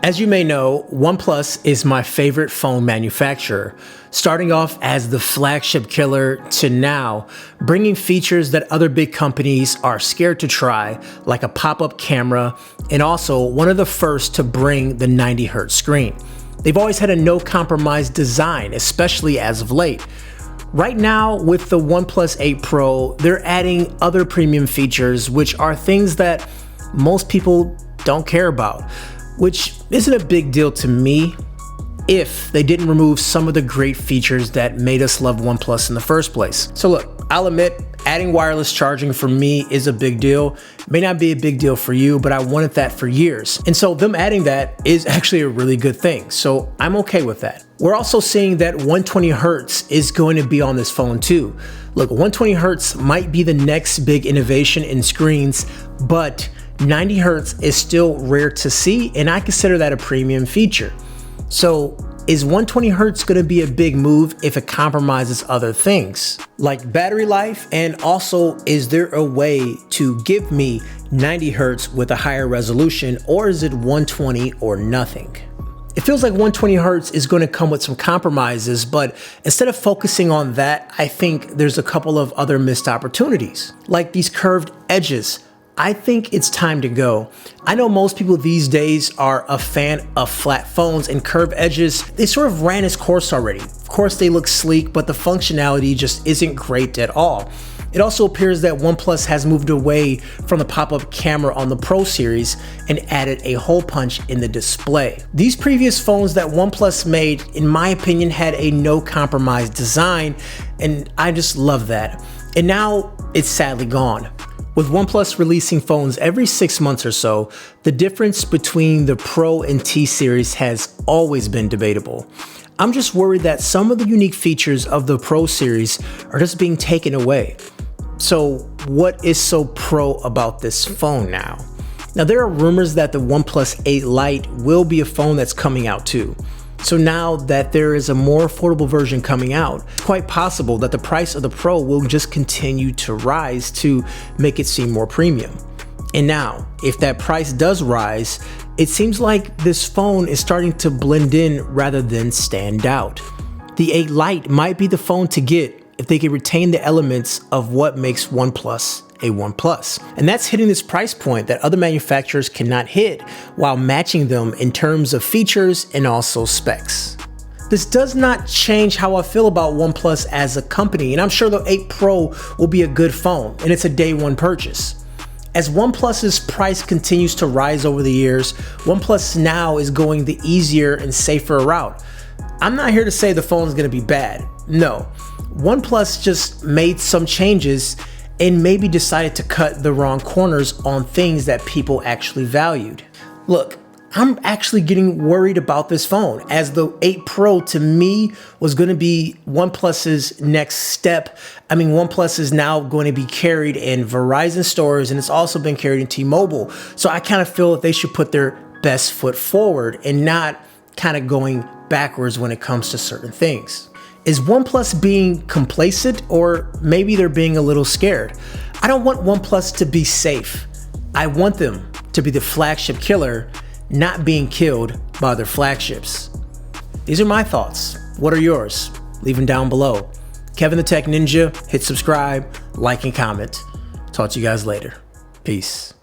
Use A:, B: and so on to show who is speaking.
A: As you may know, OnePlus is my favorite phone manufacturer, starting off as the flagship killer to now bringing features that other big companies are scared to try, like a pop-up camera, and also one of the first to bring the 90Hz screen. They've always had a no-compromise design, especially as of late. Right now, with the OnePlus 8 Pro, they're adding other premium features, which are things that most people don't care about, which isn't a big deal to me if they didn't remove some of the great features that made us love OnePlus in the first place. So look, I'll admit, adding wireless charging for me is a big deal. It may not be a big deal for you, but I wanted that for years. And so them adding that is actually a really good thing. So I'm okay with that. We're also seeing that 120 Hz is going to be on this phone too. Look, 120 Hz might be the next big innovation in screens, but 90 Hz is still rare to see, and I consider that a premium feature. So is 120 Hz going to be a big move if it compromises other things like battery life? And also, is there a way to give me 90 Hz with a higher resolution, or is it 120 or nothing? It feels like 120 Hz is going to come with some compromises, but instead of focusing on that, I think there's a couple of other missed opportunities, like these curved edges. I think it's time to go. I know most people these days are a fan of flat phones, and curved edges, they sort of ran its course already. Of course, they look sleek, but the functionality just isn't great at all. It also appears that OnePlus has moved away from the pop-up camera on the Pro series and added a hole punch in the display. These previous phones that OnePlus made, in my opinion, had a no compromise design, and I just love that. And now it's sadly gone. With OnePlus releasing phones every 6 months or so, the difference between the Pro and T series has always been debatable. I'm just worried that some of the unique features of the Pro series are just being taken away. So what is so pro about this phone now? Now there are rumors that the OnePlus 8 Lite will be a phone that's coming out too. So now that there is a more affordable version coming out, it's quite possible that the price of the Pro will just continue to rise to make it seem more premium. And now, if that price does rise, it seems like this phone is starting to blend in rather than stand out. The 8 Lite might be the phone to get if they can retain the elements of what makes OnePlus a OnePlus. And that's hitting this price point that other manufacturers cannot hit while matching them in terms of features and also specs. This does not change how I feel about OnePlus as a company, and I'm sure the 8 Pro will be a good phone, and it's a day one purchase. As OnePlus's price continues to rise over the years, OnePlus now is going the easier and safer route. I'm not here to say the phone is going to be bad. No, OnePlus just made some changes and maybe decided to cut the wrong corners on things that people actually valued. Look, I'm actually getting worried about this phone, as the 8 Pro to me was going to be OnePlus's next step. I mean, OnePlus is now going to be carried in Verizon stores, and it's also been carried in T-Mobile. So I kind of feel that they should put their best foot forward and not kind of going backwards when it comes to certain things. Is OnePlus being complacent, or maybe they're being a little scared? I don't want OnePlus to be safe. I want them to be the flagship killer, not being killed by their flagships. These are my thoughts. What are yours? Leave them down below. Kevin the Tech Ninja, hit subscribe, like, and comment. Talk to you guys later. Peace.